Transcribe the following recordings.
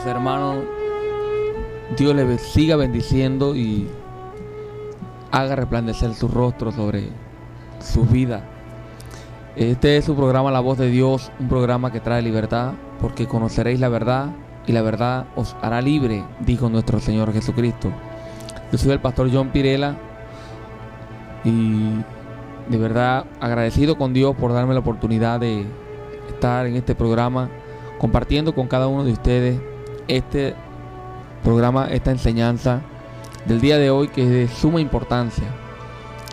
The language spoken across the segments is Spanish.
Amados hermanos, Dios les siga bendiciendo y haga resplandecer su rostro sobre su vida. Este es su programa La Voz de Dios, un programa que trae libertad, porque conoceréis la verdad y la verdad os hará libre, dijo nuestro Señor Jesucristo. Yo soy el pastor John Pirela y de verdad agradecido con Dios por darme la oportunidad de estar en este programa compartiendo con cada uno de ustedes este programa, esta enseñanza del día de hoy, que es de suma importancia.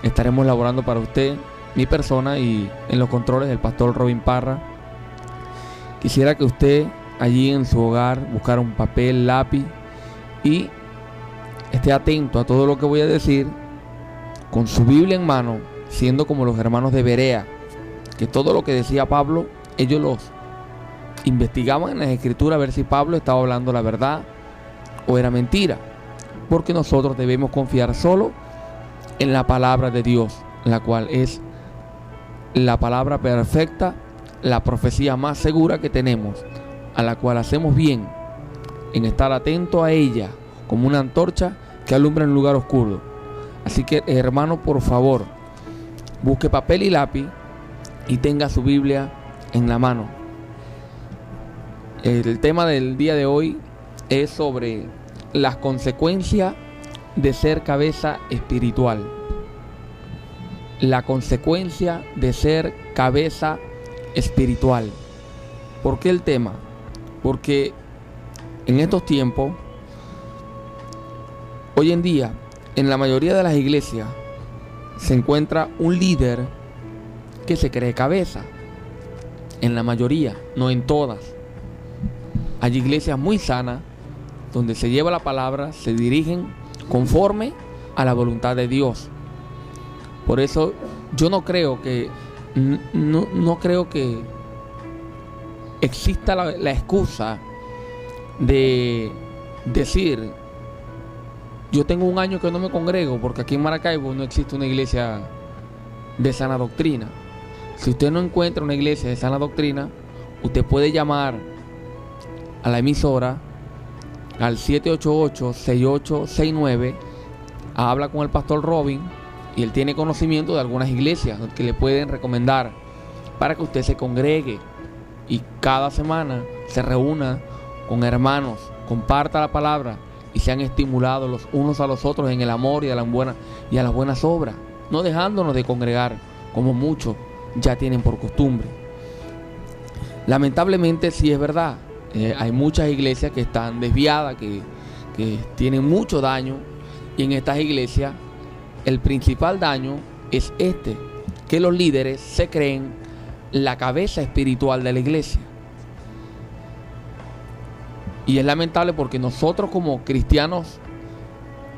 Estaremos elaborando para usted, mi persona, y en los controles el pastor Robin Parra. Quisiera que usted allí en su hogar buscara un papel, lápiz y esté atento a todo lo que voy a decir, con su Biblia en mano, siendo como los hermanos de Berea, que todo lo que decía Pablo, ellos los investigaban en las escrituras a ver si Pablo estaba hablando la verdad o era mentira, porque nosotros debemos confiar solo en la palabra de Dios, la cual es la palabra perfecta, la profecía más segura que tenemos, a la cual hacemos bien en estar atento a ella como una antorcha que alumbra en un lugar oscuro. Así que, hermano, por favor, busque papel y lápiz y tenga su Biblia en la mano. El tema del día de hoy es sobre las consecuencias de ser cabeza espiritual. La consecuencia de ser cabeza espiritual. ¿Por qué el tema? Porque en estos tiempos, hoy en día, en la mayoría de las iglesias se encuentra un líder que se cree cabeza. En la mayoría, no en todas. Hay iglesias muy sanas donde se lleva la palabra, se dirigen conforme a la voluntad de Dios. Por eso yo no creo que exista la excusa de decir: yo tengo un año que no me congrego, porque aquí en Maracaibo no existe una iglesia de sana doctrina. Si usted no encuentra una iglesia de sana doctrina, usted puede llamar a la emisora al 788-6869, habla con el pastor Robin y él tiene conocimiento de algunas iglesias que le pueden recomendar para que usted se congregue y cada semana se reúna con hermanos, comparta la palabra y sean estimulados los unos a los otros en el amor y a las buenas obras, no dejándonos de congregar como muchos ya tienen por costumbre. Lamentablemente sí es verdad, hay muchas iglesias que están desviadas, que tienen mucho daño, y en estas iglesias el principal daño es que los líderes se creen la cabeza espiritual de la iglesia. Y es lamentable porque nosotros como cristianos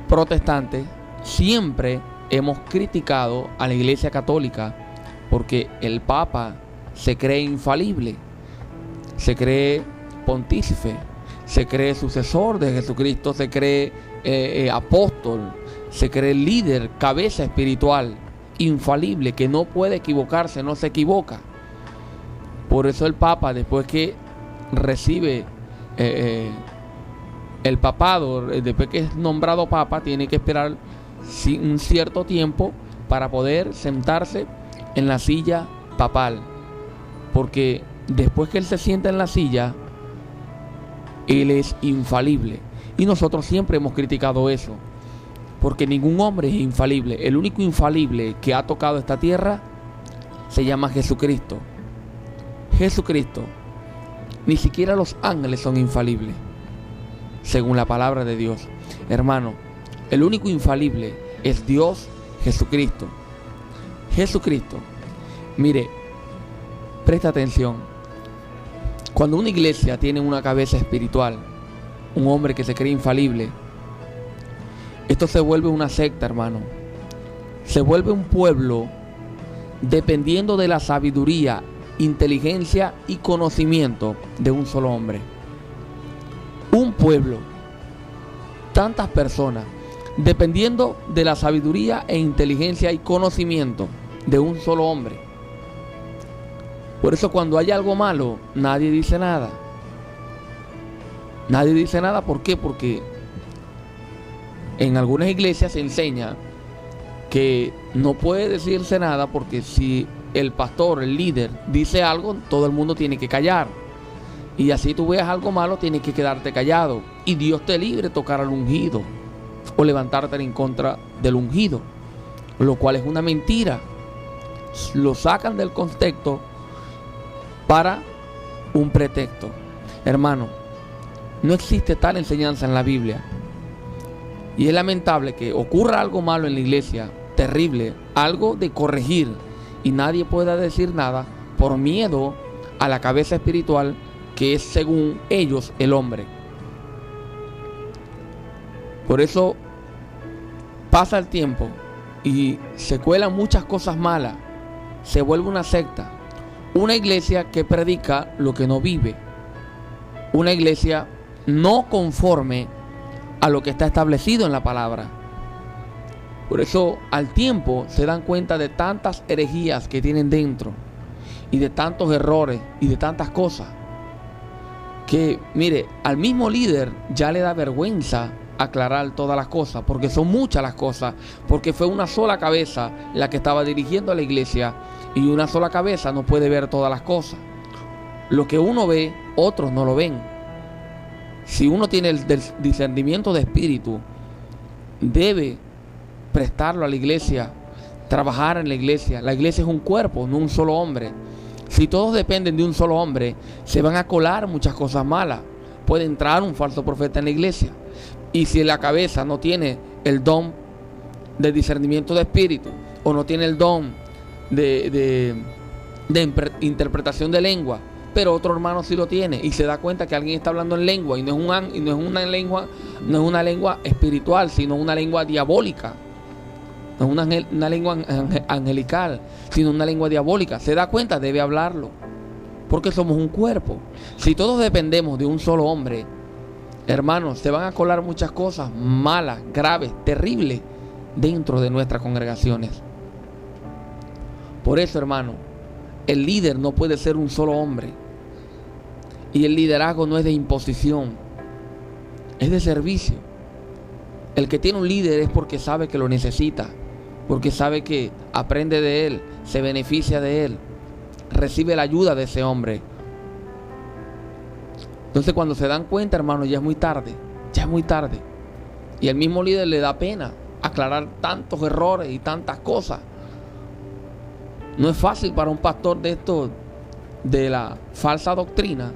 protestantes siempre hemos criticado a la iglesia católica porque el Papa se cree infalible, se cree pontífice, se cree sucesor de Jesucristo, se cree apóstol, se cree líder, cabeza espiritual, infalible, que no puede equivocarse, no se equivoca. Por eso el Papa, después que recibe el papado, después que es nombrado Papa, tiene que esperar un cierto tiempo para poder sentarse en la silla papal, porque después que él se sienta en la silla, él es infalible. Y nosotros siempre hemos criticado eso, porque ningún hombre es infalible. El único infalible que ha tocado esta tierra se llama Jesucristo. Jesucristo. Ni siquiera los ángeles son infalibles, según la palabra de Dios. Hermano, el único infalible es Dios, Jesucristo. Jesucristo. Mire, presta atención. Cuando una iglesia tiene una cabeza espiritual, un hombre que se cree infalible, esto se vuelve una secta, hermano. Se vuelve un pueblo dependiendo de la sabiduría, inteligencia y conocimiento de un solo hombre. Un pueblo, tantas personas, dependiendo de la sabiduría e inteligencia y conocimiento de un solo hombre. Por eso cuando hay algo malo, nadie dice nada. Nadie dice nada. ¿Por qué? Porque en algunas iglesias se enseña que no puede decirse nada, porque si el pastor, el líder, dice algo, todo el mundo tiene que callar. Y así tú veas algo malo, tienes que quedarte callado. Y Dios te libre de tocar al ungido o levantarte en contra del ungido, lo cual es una mentira. Lo sacan del contexto para un pretexto. Hermano, no existe tal enseñanza en la Biblia. Y es lamentable que ocurra algo malo en la iglesia, terrible, algo de corregir, y nadie pueda decir nada por miedo a la cabeza espiritual, que es según ellos el hombre. Por eso pasa el tiempo y se cuelan muchas cosas malas. Se vuelve una secta, una iglesia que predica lo que no vive, una iglesia no conforme a lo que está establecido en la palabra. Por eso al tiempo se dan cuenta de tantas herejías que tienen dentro, y de tantos errores y de tantas cosas, que mire, al mismo líder ya le da vergüenza aclarar todas las cosas, porque son muchas las cosas, porque fue una sola cabeza la que estaba dirigiendo a la iglesia, y una sola cabeza no puede ver todas las cosas. Lo que uno ve, otros no lo ven. Si uno tiene el discernimiento de espíritu, debe prestarlo a la iglesia, trabajar en la iglesia. La iglesia es un cuerpo, no un solo hombre. Si todos dependen de un solo hombre, se van a colar muchas cosas malas. Puede entrar un falso profeta en la iglesia. Y si la cabeza no tiene el don de discernimiento de espíritu, o no tiene el don de interpretación de lengua, pero otro hermano sí lo tiene, y se da cuenta que alguien está hablando en lengua, y no es una lengua espiritual, sino una lengua diabólica. No es una lengua angelical, sino una lengua diabólica. Se da cuenta, debe hablarlo, porque somos un cuerpo. Si todos dependemos de un solo hombre, hermanos, se van a colar muchas cosas malas, graves, terribles dentro de nuestras congregaciones. Por eso, hermano, el líder no puede ser un solo hombre. Y el liderazgo no es de imposición, es de servicio. El que tiene un líder es porque sabe que lo necesita, porque sabe que aprende de él, se beneficia de él, recibe la ayuda de ese hombre. Entonces, cuando se dan cuenta, hermano, ya es muy tarde, ya es muy tarde. Y el mismo líder le da pena aclarar tantos errores y tantas cosas. No es fácil para un pastor de esto, de la falsa doctrina,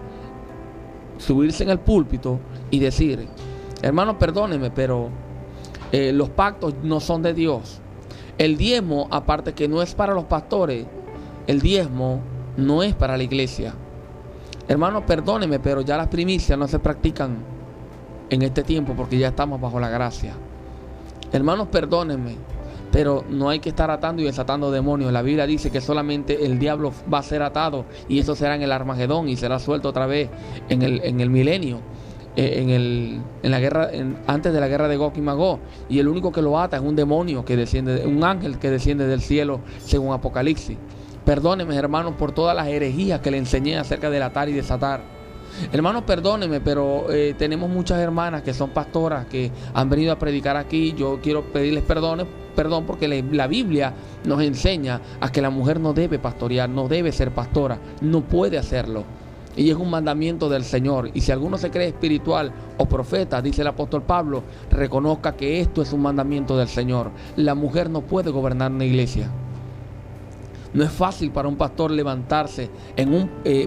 subirse en el púlpito y decir: hermano, perdóneme, pero los pactos no son de Dios. El diezmo, aparte que no es para los pastores, el diezmo no es para la iglesia. Hermano, perdóneme, pero ya las primicias no se practican en este tiempo, porque ya estamos bajo la gracia. Hermanos, perdónenme, pero no hay que estar atando y desatando demonios. La Biblia dice que solamente el diablo va a ser atado, y eso será en el Armagedón, y será suelto otra vez en el milenio, en la guerra, antes de la guerra de Gog y Magog. Y el único que lo ata es un demonio que desciende, un ángel que desciende del cielo, según Apocalipsis. Perdóneme, hermanos, por todas las herejías que le enseñé acerca del atar y desatar. Hermanos, perdónenme, pero tenemos muchas hermanas que son pastoras, que han venido a predicar aquí. Yo quiero pedirles perdón, porque la Biblia nos enseña a que la mujer no debe pastorear, no debe ser pastora, no puede hacerlo. Y es un mandamiento del Señor. Y si alguno se cree espiritual o profeta, dice el apóstol Pablo, reconozca que esto es un mandamiento del Señor. La mujer no puede gobernar una iglesia. No es fácil para un pastor levantarse,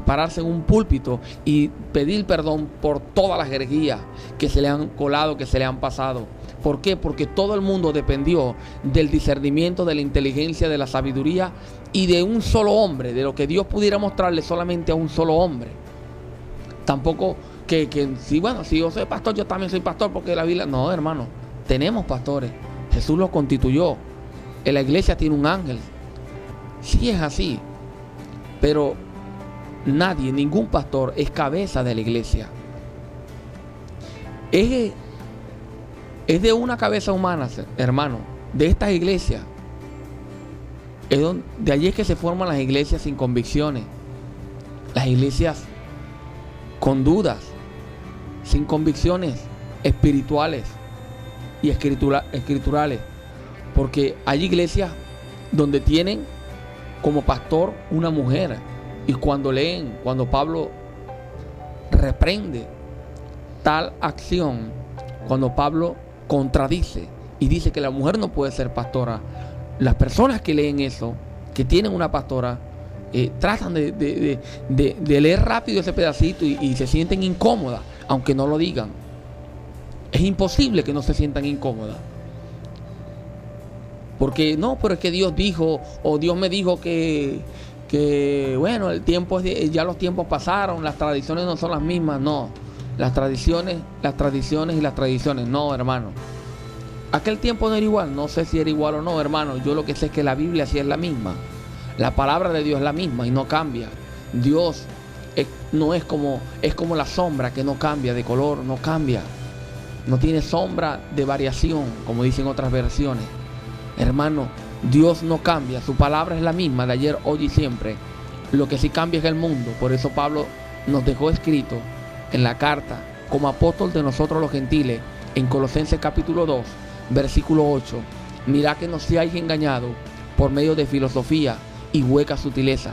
pararse en un púlpito y pedir perdón por todas las herejías que se le han colado, que se le han pasado. ¿Por qué? Porque todo el mundo dependió del discernimiento, de la inteligencia, de la sabiduría y de un solo hombre, de lo que Dios pudiera mostrarle solamente a un solo hombre. Tampoco si yo soy pastor, yo también soy pastor, porque la Biblia... No, hermano, tenemos pastores. Jesús los constituyó. En la iglesia tiene un ángel. Sí es así, pero nadie, ningún pastor es cabeza de la iglesia. Es de una cabeza humana, hermano, de estas iglesias. De allí es que se forman las iglesias sin convicciones, las iglesias con dudas, sin convicciones espirituales y escriturales. Porque hay iglesias donde tienen como pastor una mujer. Y cuando Pablo reprende tal acción, cuando Pablo contradice y dice que la mujer no puede ser pastora, las personas que leen eso, que tienen una pastora, tratan de leer rápido ese pedacito y se sienten incómodas, aunque no lo digan. Es imposible que no se sientan incómodas. Porque no, pero es que Dios dijo, o Dios me dijo que bueno, ya los tiempos pasaron, las tradiciones no son las mismas. No, las tradiciones, no, hermano. Aquel tiempo no era igual, no sé si era igual o no, hermano. Yo lo que sé es que la Biblia sí es la misma. La palabra de Dios es la misma y no cambia. Dios es como la sombra que no cambia de color, no cambia. No tiene sombra de variación, como dicen otras versiones. Hermano, Dios no cambia, su palabra es la misma de ayer, hoy y siempre. Lo que sí cambia es el mundo. Por eso Pablo nos dejó escrito en la carta, como apóstol de nosotros los gentiles, en Colosenses capítulo 2, versículo 8. Mirad que no seáis engañados por medio de filosofía y hueca sutileza,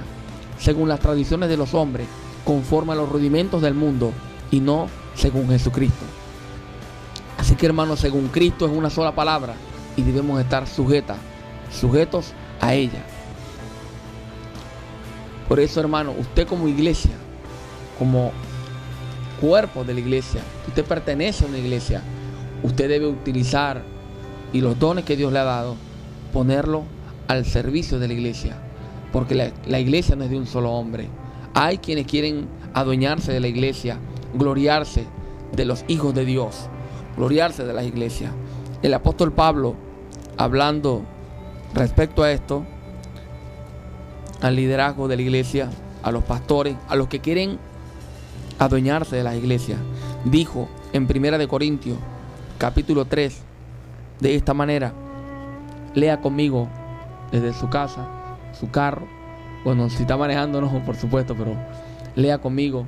según las tradiciones de los hombres, conforme a los rudimentos del mundo, y no según Jesucristo. Así que, hermanos, según Cristo es una sola palabra y debemos estar sujetos a ella. Por eso, hermano, usted como iglesia, como cuerpo de la iglesia, usted pertenece a una iglesia, usted debe utilizar y los dones que Dios le ha dado, ponerlo al servicio de la iglesia, porque la iglesia no es de un solo hombre. Hay quienes quieren adueñarse de la iglesia, gloriarse de los hijos de Dios, gloriarse de las iglesias. El apóstol Pablo, hablando respecto a esto, al liderazgo de la iglesia, a los pastores, a los que quieren adueñarse de las iglesias, dijo en 1 Corintios capítulo 3 de esta manera. Lea conmigo desde su casa, su carro, bueno, si está manejando no, por supuesto, pero lea conmigo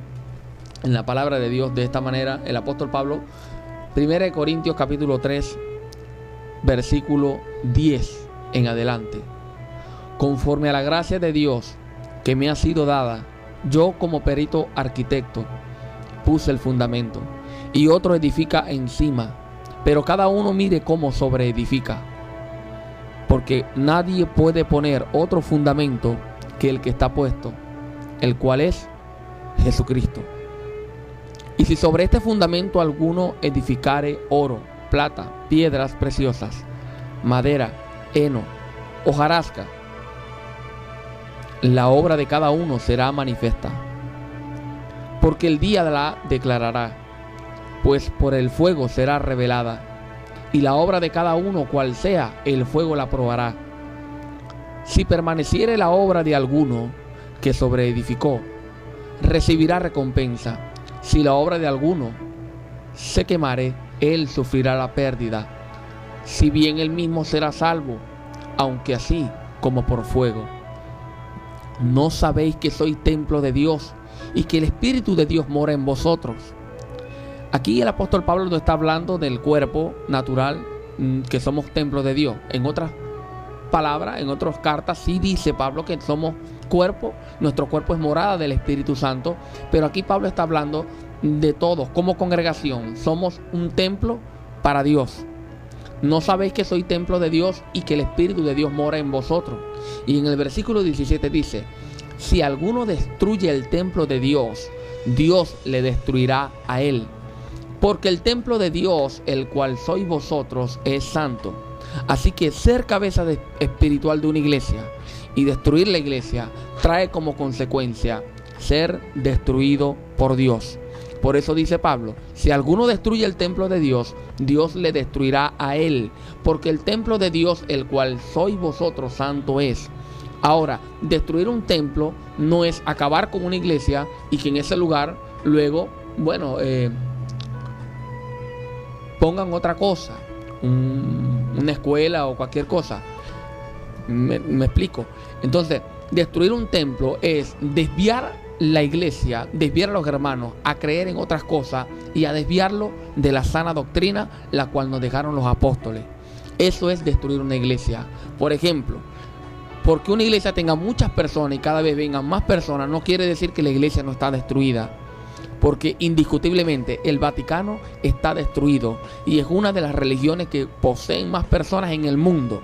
en la palabra de Dios de esta manera. El apóstol Pablo, 1 Corintios capítulo 3 versículo 10 en adelante. Conforme a la gracia de Dios que me ha sido dada, yo como perito arquitecto puse el fundamento y otro edifica encima, pero cada uno mire cómo sobreedifica, porque nadie puede poner otro fundamento que el que está puesto, el cual es Jesucristo. Y si sobre este fundamento alguno edificare oro, plata, piedras preciosas, madera, heno, hojarasca, la obra de cada uno será manifiesta, porque el día la declarará, pues por el fuego será revelada, y la obra de cada uno cual sea, el fuego la probará. Si permaneciere la obra de alguno que sobreedificó, recibirá recompensa. Si la obra de alguno se quemare, él sufrirá la pérdida, si bien él mismo será salvo, aunque así como por fuego. ¿No sabéis que sois templo de Dios y que el Espíritu de Dios mora en vosotros? Aquí el apóstol Pablo nos está hablando del cuerpo natural, que somos templos de Dios. En otras palabras, en otras cartas, sí dice Pablo que somos cuerpo, nuestro cuerpo es morada del Espíritu Santo, pero aquí Pablo está hablando de todos, como congregación, somos un templo para Dios. ¿No sabéis que soy templo de Dios y que el Espíritu de Dios mora en vosotros? Y en el versículo 17 dice: si alguno destruye el templo de Dios, Dios le destruirá a él, porque el templo de Dios, el cual sois vosotros, es santo. Así que ser cabeza espiritual de una iglesia y destruir la iglesia trae como consecuencia ser destruido por Dios. Por eso dice Pablo: si alguno destruye el templo de Dios, Dios le destruirá a él, porque el templo de Dios, el cual sois vosotros, santo es. Ahora, destruir un templo no es acabar con una iglesia y que en ese lugar luego, pongan otra cosa, una escuela o cualquier cosa. Me explico. Entonces, destruir un templo es desviar la iglesia, desviar a los hermanos a creer en otras cosas y a desviarlo de la sana doctrina, la cual nos dejaron los apóstoles. Eso es destruir una iglesia. Por ejemplo, porque una iglesia tenga muchas personas y cada vez vengan más personas, no quiere decir que la iglesia no está destruida. Porque indiscutiblemente el Vaticano está destruido y es una de las religiones que poseen más personas en el mundo.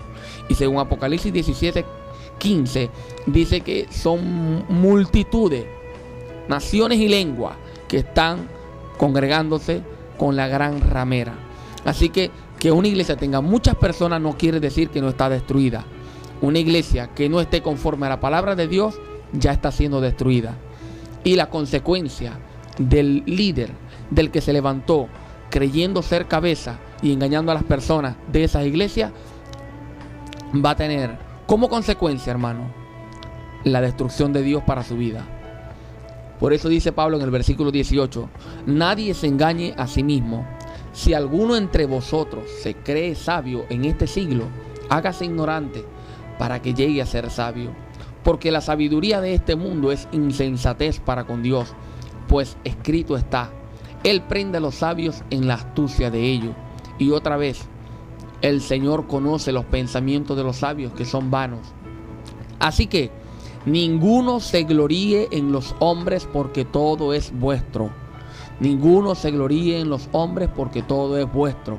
Y según Apocalipsis 17:15 dice que son multitudes, naciones y lenguas que están congregándose con la gran ramera. Así que una iglesia tenga muchas personas no quiere decir que no está destruida. Una iglesia que no esté conforme a la palabra de Dios ya está siendo destruida. Y la consecuencia del líder, del que se levantó creyendo ser cabeza y engañando a las personas de esas iglesias, va a tener como consecuencia, hermano, la destrucción de Dios para su vida. Por eso dice Pablo en el versículo 18: nadie se engañe a sí mismo. Si alguno entre vosotros se cree sabio en este siglo, hágase ignorante para que llegue a ser sabio. Porque la sabiduría de este mundo es insensatez para con Dios. Pues escrito está: Él prende a los sabios en la astucia de ellos. Y otra vez, el Señor conoce los pensamientos de los sabios, que son vanos. Así que ninguno se gloríe en los hombres, porque todo es vuestro. Ninguno se gloríe en los hombres, porque todo es vuestro.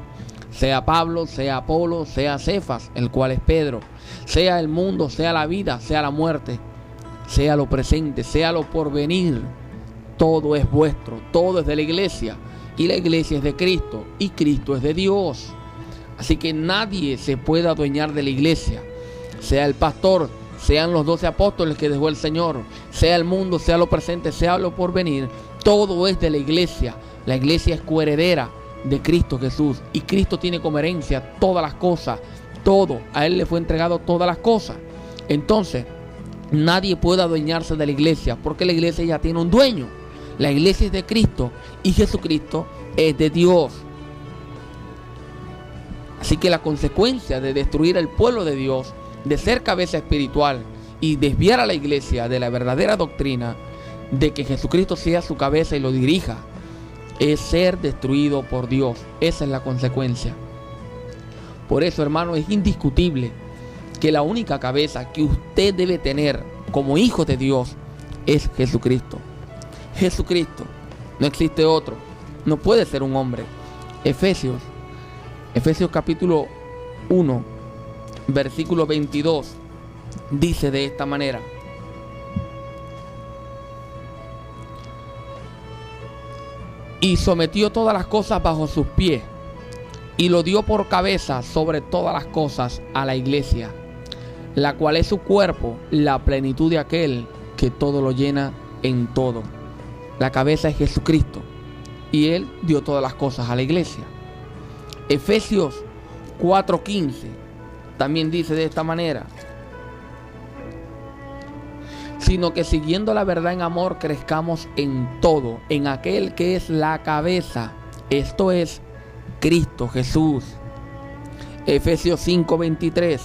Sea Pablo, sea Apolo, sea Cefas, el cual es Pedro. Sea el mundo, sea la vida, sea la muerte, sea lo presente, sea lo porvenir. Todo es vuestro, todo es de la iglesia. Y la iglesia es de Cristo, y Cristo es de Dios. Así que nadie se puede adueñar de la iglesia. Sea el pastor, sean los 12 apóstoles que dejó el Señor, sea el mundo, sea lo presente, sea lo porvenir. Todo es de la iglesia. La iglesia es coheredera de Cristo Jesús. Y Cristo tiene como herencia todas las cosas. Todo. A Él le fue entregado todas las cosas. Entonces, nadie puede adueñarse de la iglesia, porque la iglesia ya tiene un dueño. La iglesia es de Cristo y Jesucristo es de Dios. Así que la consecuencia de destruir al pueblo de Dios, de ser cabeza espiritual y desviar a la iglesia de la verdadera doctrina de que Jesucristo sea su cabeza y lo dirija, es ser destruido por Dios. Esa es la consecuencia. Por eso, hermano, es indiscutible que la única cabeza que usted debe tener como hijo de Dios es Jesucristo. Jesucristo, no existe otro, no puede ser un hombre. Efesios capítulo 1, versículo 22, dice de esta manera: y sometió todas las cosas bajo sus pies, y lo dio por cabeza sobre todas las cosas a la iglesia, la cual es su cuerpo, la plenitud de aquel que todo lo llena en todo. La cabeza es Jesucristo y Él dio todas las cosas a la iglesia. Efesios 4:15 también dice de esta manera: sino que siguiendo la verdad en amor crezcamos en todo, en aquel que es la cabeza, esto es Cristo Jesús. Efesios 5:23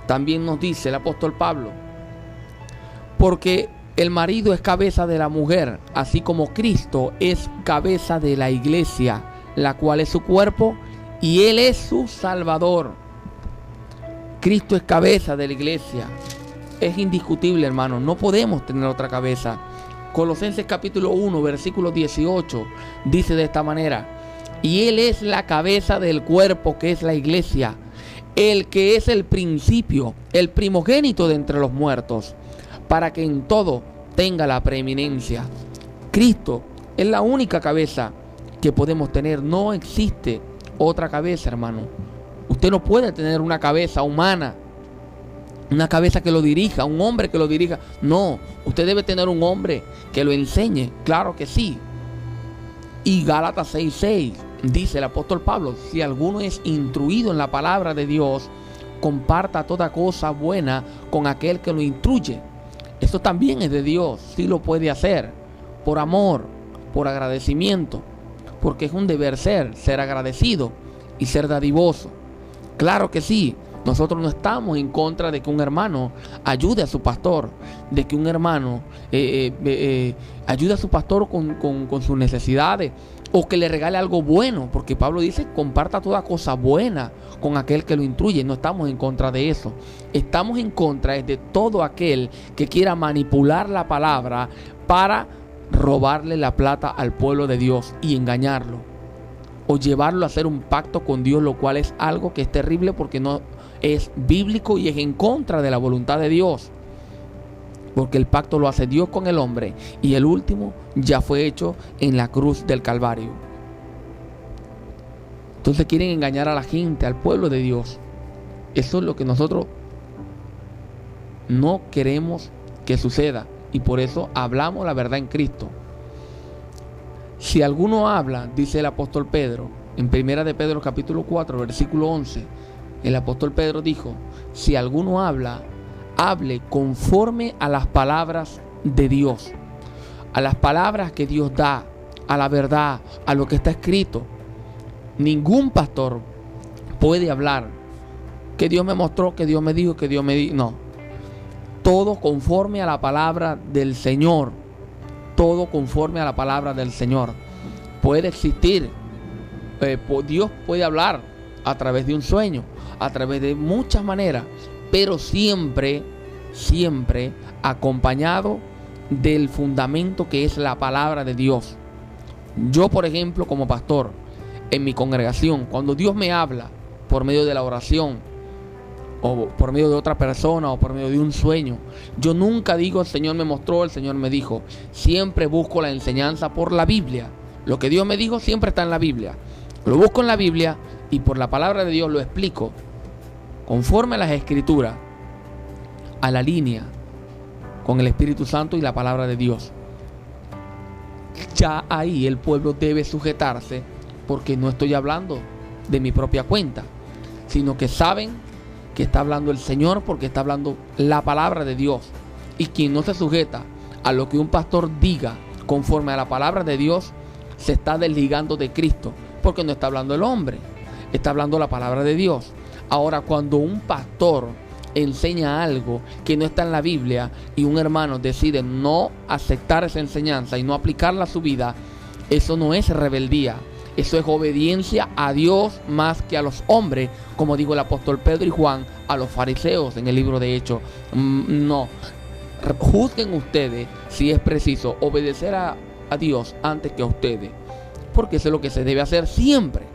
también nos dice el apóstol Pablo: porque el marido es cabeza de la mujer, así como Cristo es cabeza de la iglesia, la cual es su cuerpo, y Él es su Salvador. Cristo es cabeza de la iglesia. Es indiscutible, hermano. No podemos tener otra cabeza. Colosenses capítulo 1, versículo 18 dice de esta manera: y Él es la cabeza del cuerpo, que es la iglesia, el que es el principio, el primogénito de entre los muertos, para que en todo tenga la preeminencia. Cristo es la única cabeza que podemos tener. No existe otra cabeza, hermano. Usted no puede tener una cabeza humana, una cabeza que lo dirija, un hombre que lo dirija. No, usted debe tener un hombre que lo enseñe. Claro que sí. Y Gálatas 6:6 dice el apóstol Pablo: si alguno es instruido en la palabra de Dios, comparta toda cosa buena con aquel que lo instruye. Esto también es de Dios. Sí lo puede hacer por amor, por agradecimiento, porque es un deber ser agradecido y ser dadivoso. Claro que sí, Nosotros no estamos en contra de que un hermano ayude a su pastor, de que un hermano ayude a su pastor con sus necesidades, o que le regale algo bueno, porque Pablo dice: comparta toda cosa buena con aquel que lo instruye. No estamos en contra de eso. Estamos en contra de todo aquel que quiera manipular la palabra para robarle la plata al pueblo de Dios y engañarlo, o llevarlo a hacer un pacto con Dios, lo cual es algo que es terrible, porque no es bíblico y es en contra de la voluntad de Dios, porque el pacto lo hace Dios con el hombre, y el último ya fue hecho en la cruz del Calvario. Entonces quieren engañar a la gente, al pueblo de Dios. Eso es lo que nosotros no queremos que suceda, y por eso hablamos la verdad en Cristo. Si alguno habla, dice el apóstol Pedro, en 1 de Pedro capítulo 4, versículo 11, el apóstol Pedro dijo: si alguno habla, hable conforme a las palabras de Dios, a las palabras que Dios da, a la verdad, a lo que está escrito. Ningún pastor puede hablar que Dios me mostró, que Dios me dijo, que Dios me dijo. No. Todo conforme a la palabra del Señor. Todo conforme a la palabra del Señor. Puede existir. Dios puede hablar a través de un sueño, a través de muchas maneras, pero siempre acompañado del fundamento que es la palabra de Dios. Yo, por ejemplo, como pastor, en mi congregación, cuando Dios me habla por medio de la oración, o por medio de otra persona, o por medio de un sueño, yo nunca digo: el Señor me mostró, el Señor me dijo. Siempre busco la enseñanza por la Biblia. Lo que Dios me dijo siempre está en la Biblia. Lo busco en la Biblia, y por la palabra de Dios lo explico conforme a las Escrituras, a la línea, con el Espíritu Santo y la palabra de Dios. Ya ahí el pueblo debe sujetarse, porque no estoy hablando de mi propia cuenta, sino que saben que está hablando el Señor, porque está hablando la palabra de Dios. Y quien no se sujeta a lo que un pastor diga conforme a la palabra de Dios, se está desligando de Cristo, porque no está hablando el hombre, está hablando la palabra de Dios. Ahora, cuando un pastor enseña algo que no está en la Biblia y un hermano decide no aceptar esa enseñanza y no aplicarla a su vida, eso no es rebeldía. Eso es obediencia a Dios más que a los hombres, como dijo el apóstol Pedro y Juan a los fariseos en el libro de Hechos. No, juzguen ustedes si es preciso obedecer a Dios antes que a ustedes, porque eso es lo que se debe hacer siempre.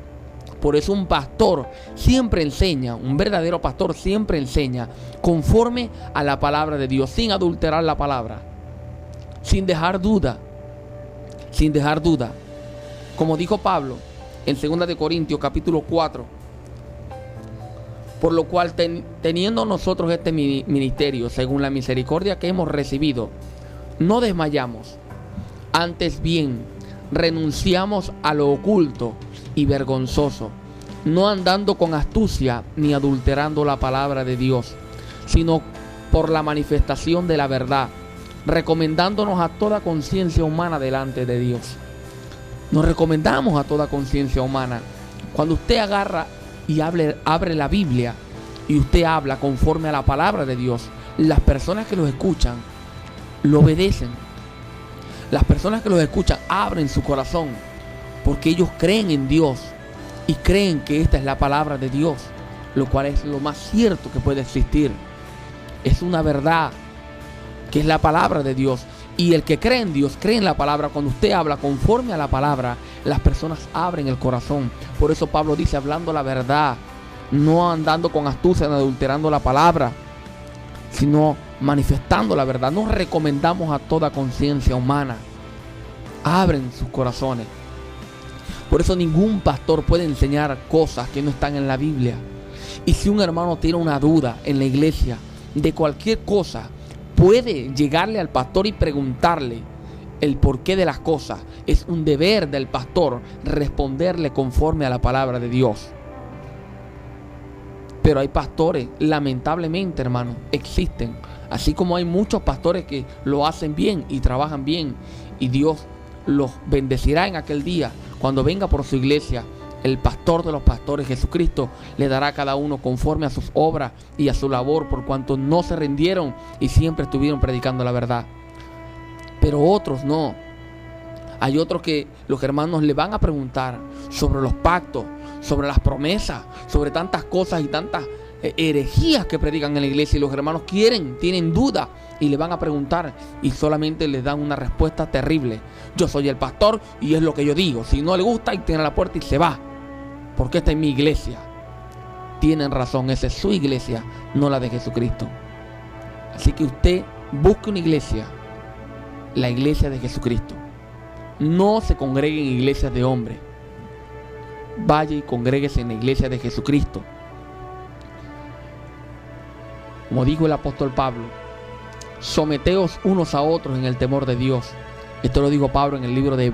Por eso un pastor siempre enseña, un verdadero pastor siempre enseña conforme a la palabra de Dios, sin adulterar la palabra, sin dejar duda, Como dijo Pablo en 2 de Corintios capítulo 4, por lo cual teniendo nosotros este ministerio, según la misericordia que hemos recibido, no desmayamos, antes bien renunciamos a lo oculto y vergonzoso, no andando con astucia ni adulterando la palabra de Dios, sino por la manifestación de la verdad, recomendándonos a toda conciencia humana delante de Dios. Nos recomendamos a toda conciencia humana. Cuando usted agarra y abre la Biblia y usted habla conforme a la palabra de Dios, las personas que los escuchan lo obedecen. Las personas que los escuchan abren su corazón, porque ellos creen en Dios y creen que esta es la palabra de Dios, lo cual es lo más cierto que puede existir. Es una verdad que es la palabra de Dios. Y el que cree en Dios, cree en la palabra. Cuando usted habla conforme a la palabra, las personas abren el corazón. Por eso Pablo dice, hablando la verdad, no andando con astucia, no adulterando la palabra, sino manifestando la verdad. Nos recomendamos a toda conciencia humana. Abren sus corazones. Por eso ningún pastor puede enseñar cosas que no están en la Biblia. Y si un hermano tiene una duda en la iglesia de cualquier cosa, puede llegarle al pastor y preguntarle el porqué de las cosas. Es un deber del pastor responderle conforme a la palabra de Dios. Pero hay pastores, lamentablemente, hermano, existen. Así como hay muchos pastores que lo hacen bien y trabajan bien, y Dios los bendecirá en aquel día cuando venga por su iglesia El pastor de los pastores, Jesucristo, le dará a cada uno conforme a sus obras y a su labor, por cuanto no se rindieron y siempre estuvieron predicando la verdad. Pero otros no. Hay otros que los hermanos le van a preguntar sobre los pactos, sobre las promesas, sobre tantas cosas y tantas herejías que predican en la iglesia, y los hermanos tienen duda y le van a preguntar y solamente les dan una respuesta terrible. Yo soy el pastor y es lo que yo digo. Si no le gusta, y tiene la puerta y se va, porque esta es mi iglesia. Tienen razón, esa es su iglesia, no la de Jesucristo. Así que usted busque una iglesia, la iglesia de Jesucristo. No se congregue en iglesias de hombres. Vaya y congréguese en la iglesia de Jesucristo. Como dijo el apóstol Pablo, someteos unos a otros en el temor de Dios. Esto lo dijo Pablo en el libro de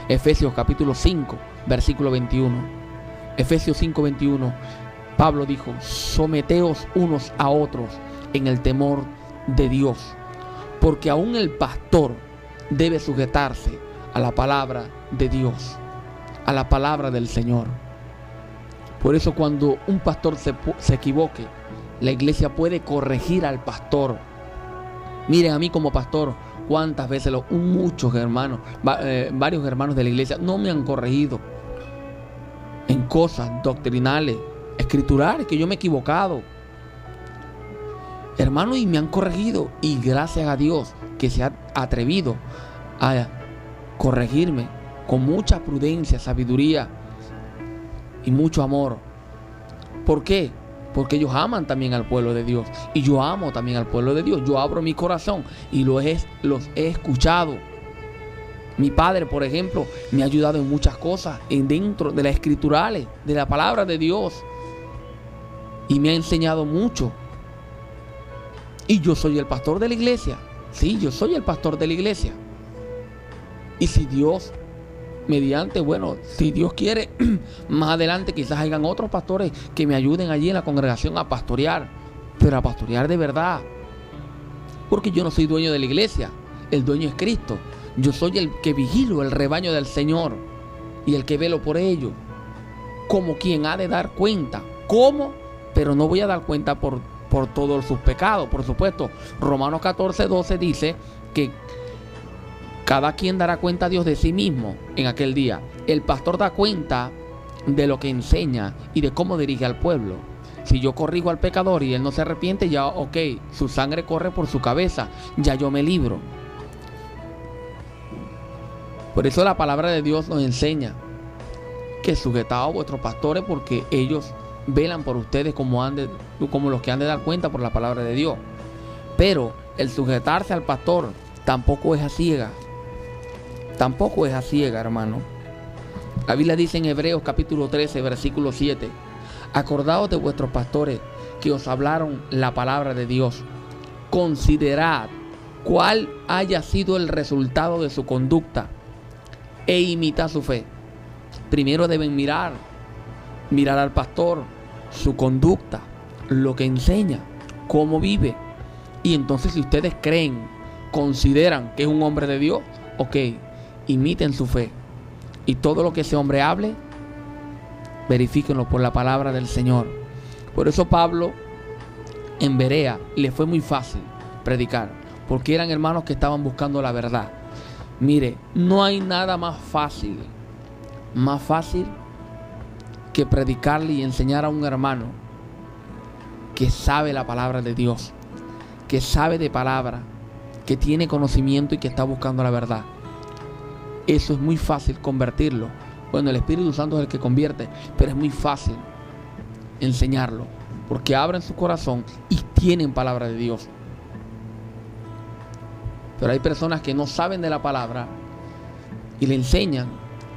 Efesios capítulo 5, versículo 21. Efesios 5, 21. Pablo dijo, someteos unos a otros en el temor de Dios. Porque aún el pastor debe sujetarse a la palabra de Dios, a la palabra del Señor. Por eso cuando un pastor se equivoque, la iglesia puede corregir al pastor. Miren, a mí como pastor, cuántas veces muchos hermanos, varios hermanos de la iglesia no me han corregido en cosas doctrinales, escriturales, que yo me he equivocado, hermanos, y me han corregido, y gracias a Dios que se ha atrevido a corregirme con mucha prudencia, sabiduría y mucho amor. ¿Por qué? Porque ellos aman también al pueblo de Dios, y yo amo también al pueblo de Dios. Yo abro mi corazón y los he escuchado. Mi padre, por ejemplo, me ha ayudado en muchas cosas dentro de las escriturales, de la palabra de Dios, y me ha enseñado mucho. Y yo soy el pastor de la iglesia. Sí, yo soy el pastor de la iglesia. Y si Dios, si Dios quiere, más adelante quizás hayan otros pastores que me ayuden allí en la congregación a pastorear, pero a pastorear de verdad. Porque yo no soy dueño de la iglesia, el dueño es Cristo. Yo soy el que vigilo el rebaño del Señor y el que velo por ello, como quien ha de dar cuenta. ¿Cómo? Pero no voy a dar cuenta por todos sus pecados, por supuesto. Romanos 14, 12 dice que cada quien dará cuenta a Dios de sí mismo en aquel día. El pastor da cuenta de lo que enseña y de cómo dirige al pueblo. Si yo corrijo al pecador y él no se arrepiente, ya su sangre corre por su cabeza, ya yo me libro. Por eso la palabra de Dios nos enseña que sujetaos a vuestros pastores, porque ellos velan por ustedes como los que han de dar cuenta por la palabra de Dios. Pero el sujetarse al pastor tampoco es a ciegas. Tampoco es a ciega, hermano. La Biblia dice en Hebreos capítulo 13, versículo 7: acordaos de vuestros pastores que os hablaron la palabra de Dios. Considerad cuál haya sido el resultado de su conducta e imitad su fe. Primero deben mirar al pastor, su conducta, lo que enseña, cómo vive. Y entonces, si ustedes consideran que es un hombre de Dios, imiten su fe. Y todo lo que ese hombre hable, verifíquenlo por la palabra del Señor. Por eso Pablo en Berea le fue muy fácil predicar, porque eran hermanos que estaban buscando la verdad. Mire, no hay nada más fácil que predicarle y enseñar a un hermano que sabe la palabra de Dios, que sabe de palabra, que tiene conocimiento y que está buscando la verdad. Eso es muy fácil convertirlo. Bueno, el Espíritu Santo es el que convierte, pero es muy fácil enseñarlo, porque abren su corazón y tienen palabra de Dios. Pero hay personas que no saben de la palabra y le enseñan,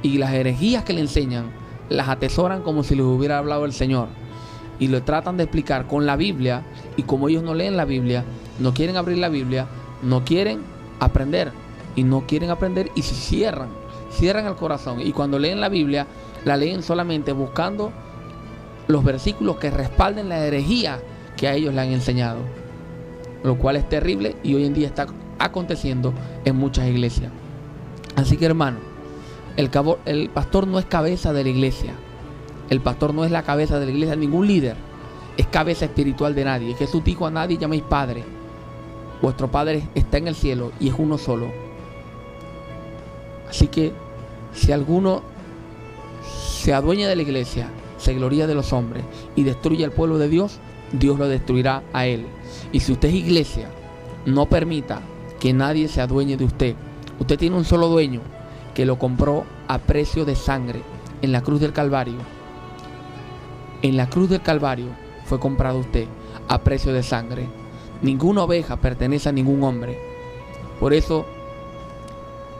y las herejías que le enseñan las atesoran como si les hubiera hablado el Señor, y lo tratan de explicar con la Biblia, y como ellos no leen la Biblia, no quieren abrir la Biblia, no quieren aprender, y se cierran el corazón, y cuando leen la Biblia la leen solamente buscando los versículos que respalden la herejía que a ellos le han enseñado, lo cual es terrible y hoy en día está aconteciendo en muchas iglesias. Así que, hermano, El pastor no es cabeza de la iglesia. El pastor no es la cabeza de la iglesia. Ningún líder es cabeza espiritual de nadie. Jesús dijo: a nadie llaméis Padre. Vuestro Padre está en el cielo y es uno solo. Así que si alguno se adueña de la iglesia, se gloría de los hombres y destruye al pueblo de Dios, Dios lo destruirá a él. Y si usted es iglesia, no permita que nadie se adueñe de usted. Usted tiene un solo dueño, que lo compró a precio de sangre en la cruz del Calvario. En la cruz del Calvario fue comprado usted a precio de sangre. Ninguna oveja pertenece a ningún hombre. Por eso,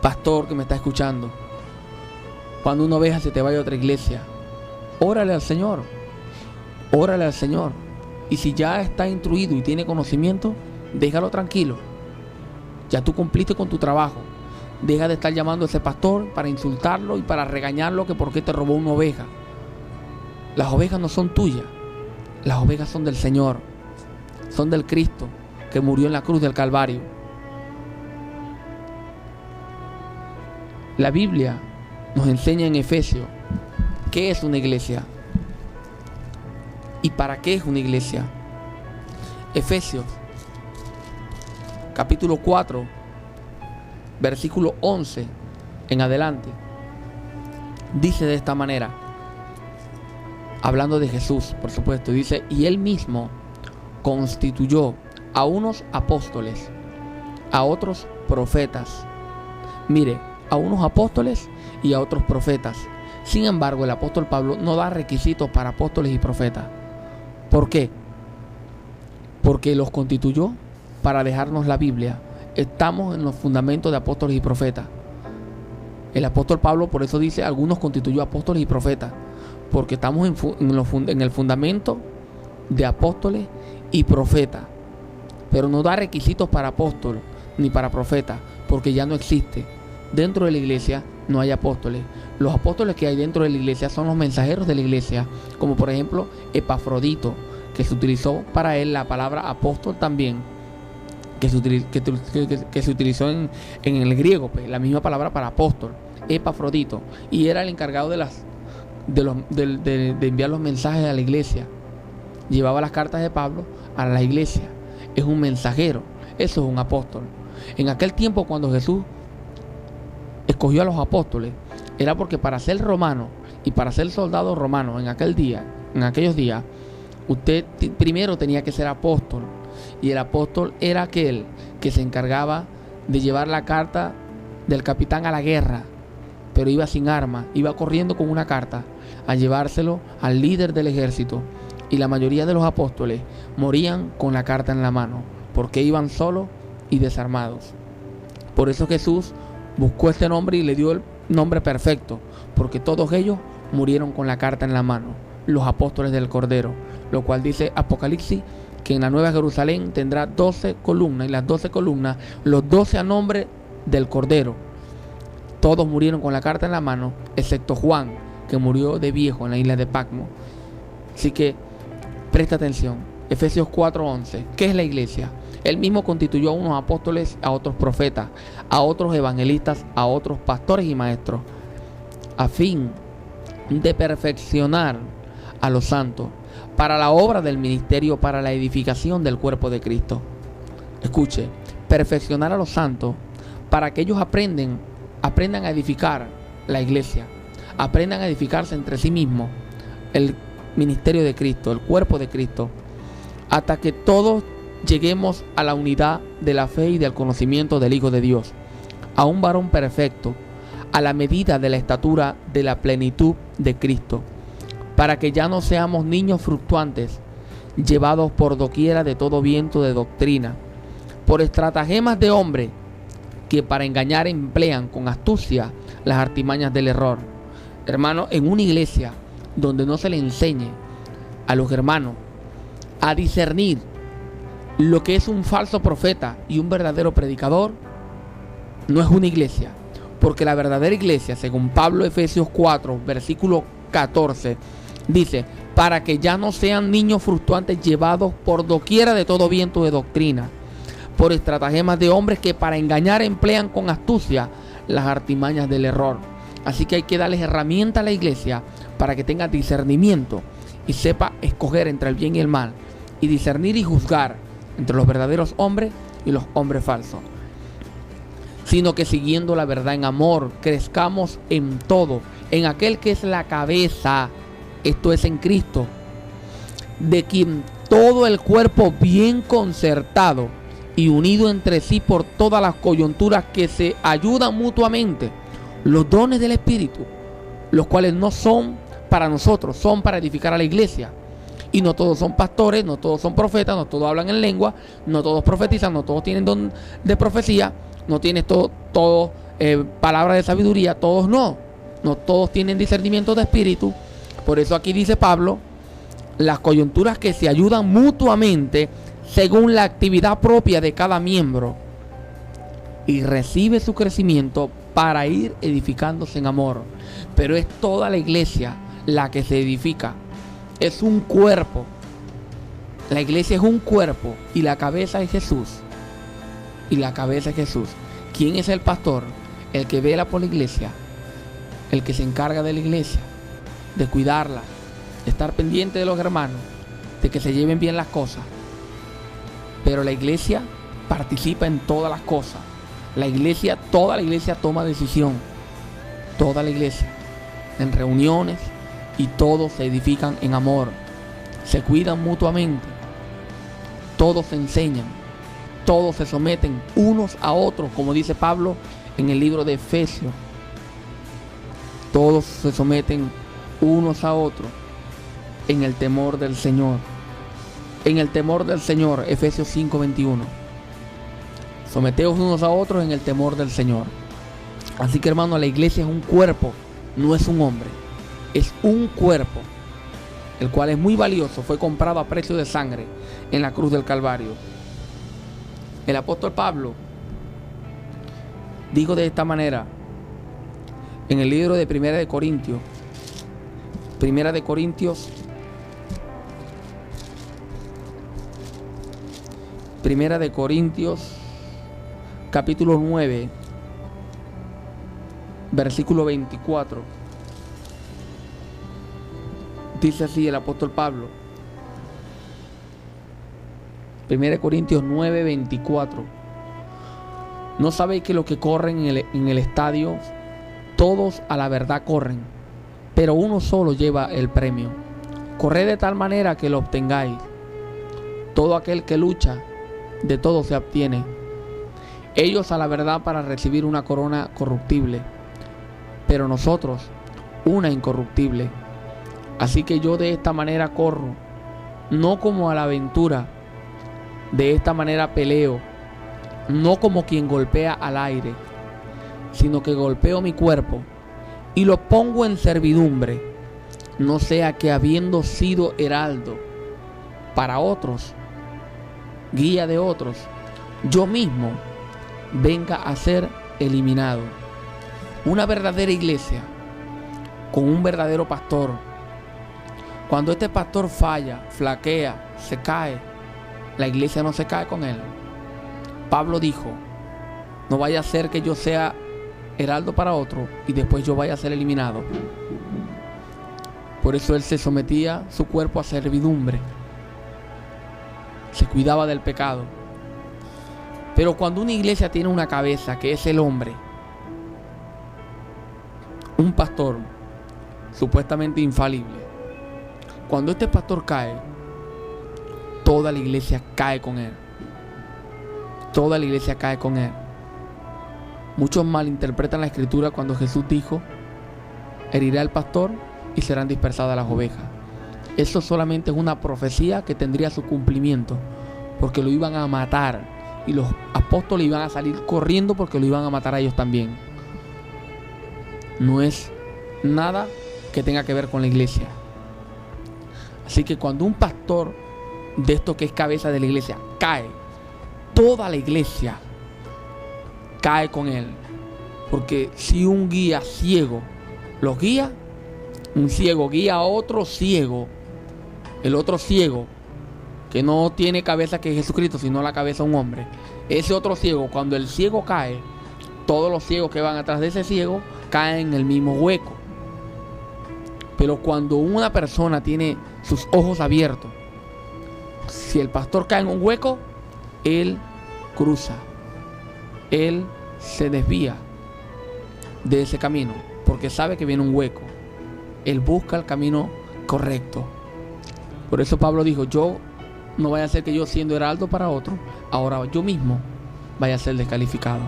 pastor que me está escuchando, cuando una oveja se te vaya a otra iglesia, órale al Señor. Órale al Señor. Y si ya está instruido y tiene conocimiento, déjalo tranquilo. Ya tú cumpliste con tu trabajo. Deja de estar llamando a ese pastor para insultarlo y para regañarlo que por qué te robó una oveja. Las ovejas no son tuyas. Las ovejas son del Señor. Son del Cristo que murió en la cruz del Calvario. La Biblia nos enseña en Efesios qué es una iglesia y para qué es una iglesia. Efesios capítulo 4 versículo 11 en adelante dice de esta manera, hablando de Jesús, por supuesto, dice: y él mismo constituyó a unos apóstoles, a otros profetas. Mire, a unos apóstoles y a otros profetas. Sin embargo, el apóstol Pablo no da requisitos para apóstoles y profetas. ¿Por qué? Porque los constituyó para dejarnos la Biblia. Estamos en los fundamentos de apóstoles y profetas. El apóstol Pablo por eso dice: algunos constituyó apóstoles y profetas, porque estamos en el fundamento de apóstoles y profetas. Pero no da requisitos para apóstol ni para profeta, porque ya no existe. Dentro de la iglesia no hay apóstoles. Los apóstoles que hay dentro de la iglesia son los mensajeros de la iglesia, como por ejemplo Epafrodito, que se utilizó para él la palabra apóstol también, que se utilizó en el griego, pues, la misma palabra para apóstol, Epafrodito, y era el encargado de enviar los mensajes a la iglesia. Llevaba las cartas de Pablo a la iglesia. Es un mensajero. Eso es un apóstol. En aquel tiempo, cuando Jesús escogió a los apóstoles, era porque para ser romano y para ser soldado romano en aquellos días, usted primero tenía que ser apóstol. Y el apóstol era aquel que se encargaba de llevar la carta del capitán a la guerra, pero iba sin armas, iba corriendo con una carta a llevárselo al líder del ejército. Y la mayoría de los apóstoles morían con la carta en la mano, porque iban solos y desarmados. Por eso Jesús buscó este nombre y le dio el nombre perfecto, porque todos ellos murieron con la carta en la mano, los apóstoles del Cordero, lo cual dice Apocalipsis que en la Nueva Jerusalén tendrá 12 columnas, y las 12 columnas, los 12 a nombre del Cordero. Todos murieron con la carta en la mano, excepto Juan, que murió de viejo en la isla de Patmos. Así que presta atención. Efesios 4:11. ¿Qué es la iglesia? Él mismo constituyó a unos apóstoles, a otros profetas, a otros evangelistas, a otros pastores y maestros, a fin de perfeccionar a los santos para la obra del ministerio, para la edificación del cuerpo de Cristo. Escuche, perfeccionar a los santos para que ellos aprendan a edificar la iglesia, aprendan a edificarse entre sí mismos, el ministerio de Cristo, el cuerpo de Cristo, hasta que todos lleguemos a la unidad de la fe y del conocimiento del Hijo de Dios, a un varón perfecto, a la medida de la estatura de la plenitud de Cristo, para que ya no seamos niños fluctuantes, llevados por doquiera de todo viento de doctrina, por estratagemas de hombre que para engañar emplean con astucia las artimañas del error. Hermano, en una iglesia donde no se le enseñe a los hermanos a discernir lo que es un falso profeta y un verdadero predicador, no es una iglesia. Porque la verdadera iglesia, según Pablo, Efesios 4, versículo 14, dice: para que ya no sean niños fluctuantes llevados por doquiera de todo viento de doctrina, por estratagemas de hombres que para engañar emplean con astucia las artimañas del error. Así que hay que darles herramientas a la iglesia para que tenga discernimiento y sepa escoger entre el bien y el mal, y discernir y juzgar entre los verdaderos hombres y los hombres falsos. Sino que siguiendo la verdad en amor, crezcamos en todo, en aquel que es la cabeza, esto es en Cristo, de quien todo el cuerpo bien concertado y unido entre sí por todas las coyunturas que se ayudan mutuamente, los dones del Espíritu, los cuales no son para nosotros, son para edificar a la iglesia. Y no todos son pastores, no todos son profetas, no todos hablan en lengua, no todos profetizan, no todos tienen don de profecía, no tienen todo palabra de sabiduría, todos no todos tienen discernimiento de espíritu. Por eso aquí dice Pablo, las coyunturas que se ayudan mutuamente según la actividad propia de cada miembro, y recibe su crecimiento para ir edificándose en amor. Pero es toda la iglesia la que se edifica. Es un cuerpo. La iglesia es un cuerpo y la cabeza es Jesús. Y la cabeza es Jesús. ¿Quién es el pastor? El que vela por la iglesia, el que se encarga de la iglesia, de cuidarla, de estar pendiente de los hermanos, de que se lleven bien las cosas. Pero la iglesia participa en todas las cosas. Toda la iglesia toma decisión. Toda la iglesia. En reuniones, y todos se edifican en amor. Se cuidan mutuamente. Todos se enseñan. Todos se someten unos a otros, como dice Pablo en el libro de Efesios. Todos se someten unos a otros en el temor del Señor. En el temor del Señor, Efesios 5:21. Someteos unos a otros en el temor del Señor. Así que, hermano, la iglesia es un cuerpo, no es un hombre. Es un cuerpo, el cual es muy valioso, fue comprado a precio de sangre en la cruz del Calvario. El apóstol Pablo dijo de esta manera en el libro de Primera de Corintios capítulo 9, versículo 24. Dice así el apóstol Pablo. 1 Corintios 9, 24. ¿No sabéis que los que corren en el estadio, todos a la verdad corren, pero uno solo lleva el premio? Corred de tal manera que lo obtengáis. Todo aquel que lucha, de todo se obtiene. Ellos a la verdad para recibir una corona corruptible, pero nosotros una incorruptible. Así que yo de esta manera corro, no como a la aventura, de esta manera peleo, no como quien golpea al aire, sino que golpeo mi cuerpo y lo pongo en servidumbre, no sea que habiendo sido heraldo para otros, guía de otros, yo mismo venga a ser eliminado. Una verdadera iglesia con un verdadero pastor, cuando este pastor falla, flaquea, se cae, la iglesia no se cae con él. Pablo dijo, no vaya a ser que yo sea heraldo para otro y después yo vaya a ser eliminado. Por eso él se sometía su cuerpo a servidumbre, se cuidaba del pecado. Pero cuando una iglesia tiene una cabeza, que es el hombre, un pastor supuestamente infalible, cuando este pastor cae, toda la iglesia cae con él. Toda la iglesia cae con él. Muchos malinterpretan la escritura cuando Jesús dijo, herirá al pastor y serán dispersadas las ovejas. Eso solamente es una profecía que tendría su cumplimiento, porque lo iban a matar y los apóstoles iban a salir corriendo porque lo iban a matar a ellos también. No es nada que tenga que ver con la iglesia. Así que cuando un pastor de esto que es cabeza de la iglesia cae, toda la iglesia cae con él. Porque si un guía ciego los guía, un ciego guía a otro ciego, el otro ciego que no tiene cabeza que Jesucristo, sino la cabeza de un hombre, ese otro ciego, cuando el ciego cae, todos los ciegos que van atrás de ese ciego caen en el mismo hueco. Pero cuando una persona tiene sus ojos abiertos, si el pastor cae en un hueco, él cruza, él se desvía de ese camino, porque sabe que viene un hueco. Él busca el camino correcto. Por eso Pablo dijo, yo no vaya a ser que yo, siendo heraldo para otro, ahora yo mismo vaya a ser descalificado.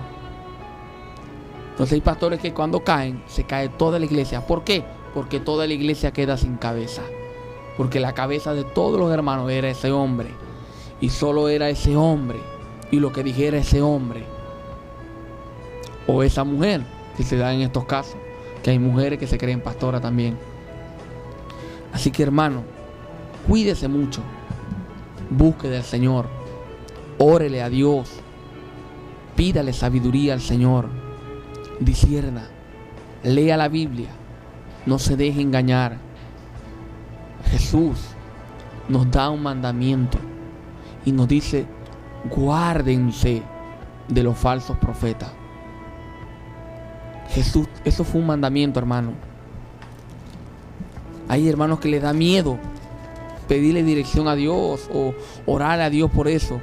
Entonces hay pastores que cuando caen, se cae toda la iglesia. ¿Por qué? Porque toda la iglesia queda sin cabeza. Porque la cabeza de todos los hermanos era ese hombre. Y solo era ese hombre. Y lo que dijera ese hombre. O esa mujer, que se da en estos casos. Que hay mujeres que se creen pastoras también. Así que, hermano, cuídese mucho. Busque del Señor. Órele a Dios. Pídale sabiduría al Señor. Discierna. Lea la Biblia. No se deje engañar. Jesús nos da un mandamiento y nos dice, guárdense de los falsos profetas. Jesús, eso fue un mandamiento, hermano. Hay hermanos que les da miedo pedirle dirección a Dios o orar a Dios por eso.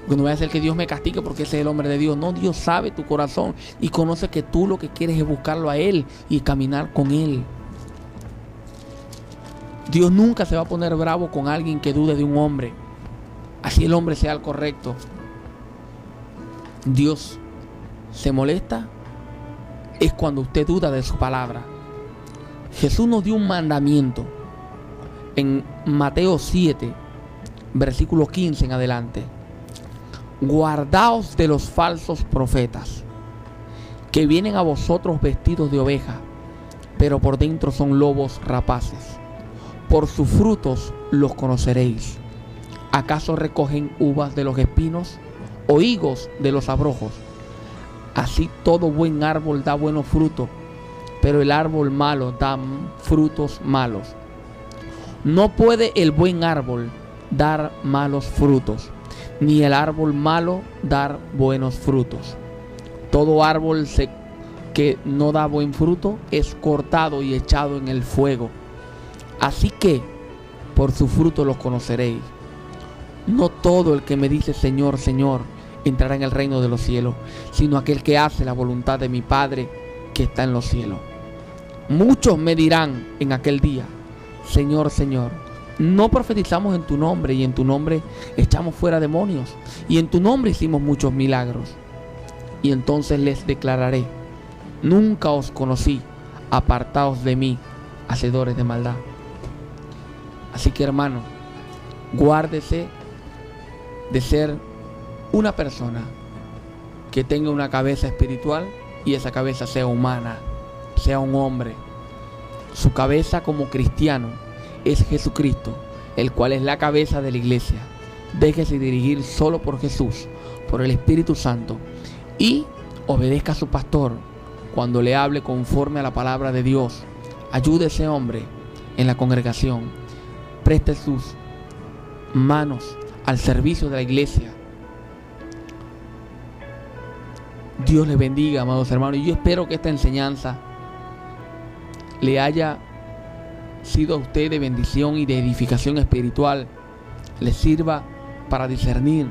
Porque no voy a hacer que Dios me castigue porque ese es el hombre de Dios. No, Dios sabe tu corazón y conoce que tú lo que quieres es buscarlo a Él y caminar con Él. Dios nunca se va a poner bravo con alguien que dude de un hombre. Así el hombre sea el correcto. Dios se molesta es cuando usted duda de su palabra. Jesús nos dio un mandamiento en Mateo 7, versículo 15 en adelante. Guardaos de los falsos profetas, que vienen a vosotros vestidos de oveja, pero por dentro son lobos rapaces. Por sus frutos los conoceréis. ¿Acaso recogen uvas de los espinos o higos de los abrojos? Así todo buen árbol da buenos frutos, pero el árbol malo da frutos malos. No puede el buen árbol dar malos frutos, ni el árbol malo dar buenos frutos. Todo árbol que no da buen fruto es cortado y echado en el fuego. Así que por su fruto los conoceréis. No todo el que me dice Señor, Señor, entrará en el reino de los cielos, sino aquel que hace la voluntad de mi Padre que está en los cielos. Muchos me dirán en aquel día, Señor, Señor, no profetizamos en tu nombre, y en tu nombre echamos fuera demonios, y en tu nombre hicimos muchos milagros. Y entonces les declararé, nunca os conocí, apartaos de mí, hacedores de maldad. Así que, hermano, guárdese de ser una persona que tenga una cabeza espiritual y esa cabeza sea humana, sea un hombre. Su cabeza como cristiano es Jesucristo, el cual es la cabeza de la iglesia. Déjese dirigir solo por Jesús, por el Espíritu Santo, y obedezca a su pastor cuando le hable conforme a la palabra de Dios. Ayude a ese hombre en la congregación. Preste sus manos al servicio de la iglesia. Dios les bendiga, amados hermanos. Y yo espero que esta enseñanza le haya sido a usted de bendición y de edificación espiritual. Le sirva para discernir,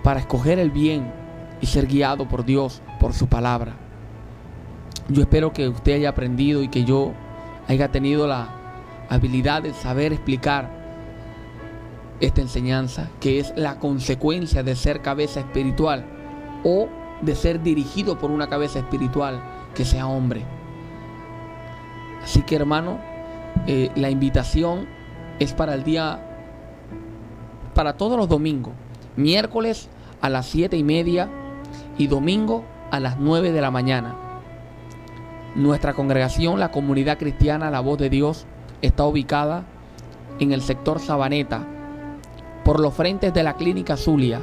para escoger el bien y ser guiado por Dios, por su palabra. Yo espero que usted haya aprendido y que yo haya tenido la habilidad de saber explicar esta enseñanza, que es la consecuencia de ser cabeza espiritual o de ser dirigido por una cabeza espiritual que sea hombre. Así que, hermano, la invitación es para el día, para todos los domingos, miércoles a las 7:30 y domingo a las 9 de la mañana. Nuestra congregación, la Comunidad Cristiana La Voz de Dios, está ubicada en el sector Sabaneta, por los frentes de la Clínica Zulia,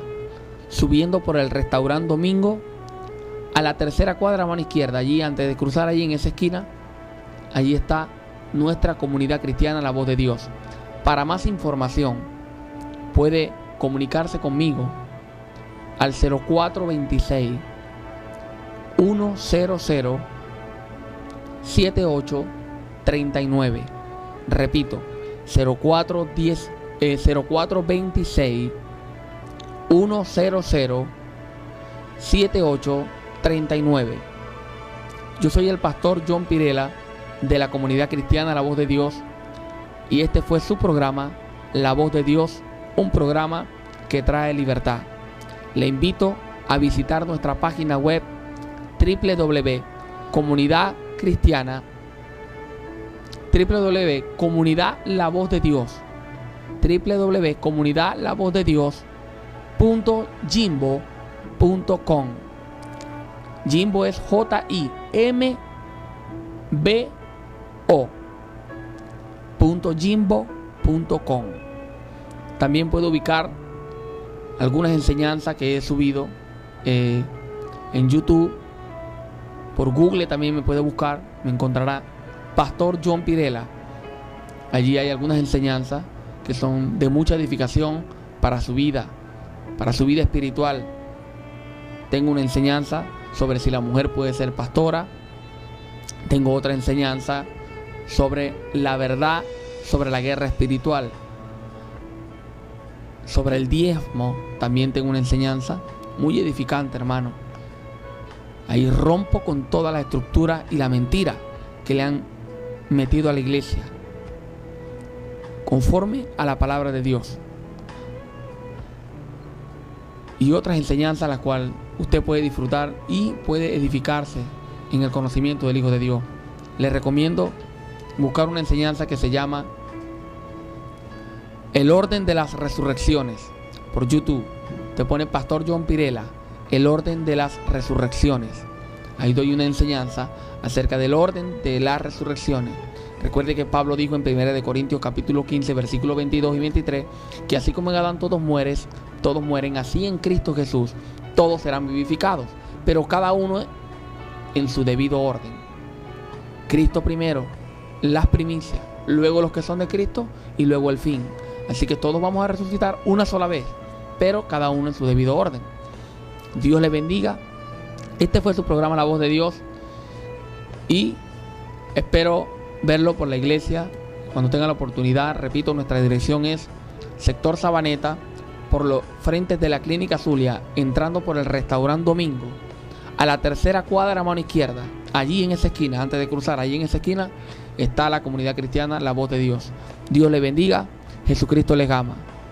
subiendo por el restaurante Domingo, a la tercera cuadra a mano izquierda. Allí, antes de cruzar allí en esa esquina, allí está nuestra Comunidad Cristiana La Voz de Dios. Para más información puede comunicarse conmigo al 0426 1007839. Repito, 0426 1007839. Yo soy el pastor John Pirela de la comunidad cristiana La Voz de Dios, y este fue su programa La Voz de Dios, un programa que trae libertad. Le invito a visitar nuestra página web www.comunidadlavozdeDios.jimbo.com. Jimbo es JIMBO.jimbo.com. También puedo ubicar algunas enseñanzas que he subido en YouTube. Por Google también me puede buscar, me encontrará Pastor John Pirela. Allí hay algunas enseñanzas que son de mucha edificación para su vida espiritual. Tengo una enseñanza sobre si la mujer puede ser pastora. Tengo otra enseñanza sobre la verdad, sobre la guerra espiritual. Sobre el diezmo también tengo una enseñanza muy edificante, hermano. Ahí rompo con toda la estructura y la mentira que le han metido a la iglesia, conforme a la palabra de Dios. Y otras enseñanzas las cuales usted puede disfrutar y puede edificarse en el conocimiento del Hijo de Dios. Les recomiendo buscar una enseñanza que se llama El orden de las resurrecciones por YouTube. Te pone Pastor John Pirela, El orden de las resurrecciones. Ahí doy una enseñanza acerca del orden de las resurrecciones. Recuerde que Pablo dijo en 1 Corintios capítulo 15 versículos 22 y 23 que así como en Adán todos mueren, así en Cristo Jesús todos serán vivificados, pero cada uno en su debido orden. Cristo primero, las primicias, luego los que son de Cristo y luego el fin. Así que todos vamos a resucitar una sola vez, pero cada uno en su debido orden. Dios le bendiga. Este fue su programa La Voz de Dios, y espero verlo por la iglesia cuando tenga la oportunidad. Repito, nuestra dirección es sector Sabaneta, por los frentes de la Clínica Zulia, entrando por el restaurante Domingo, a la tercera cuadra a mano izquierda. Allí en esa esquina, antes de cruzar, allí en esa esquina está la comunidad cristiana La Voz de Dios. Dios le bendiga. Jesucristo les ama.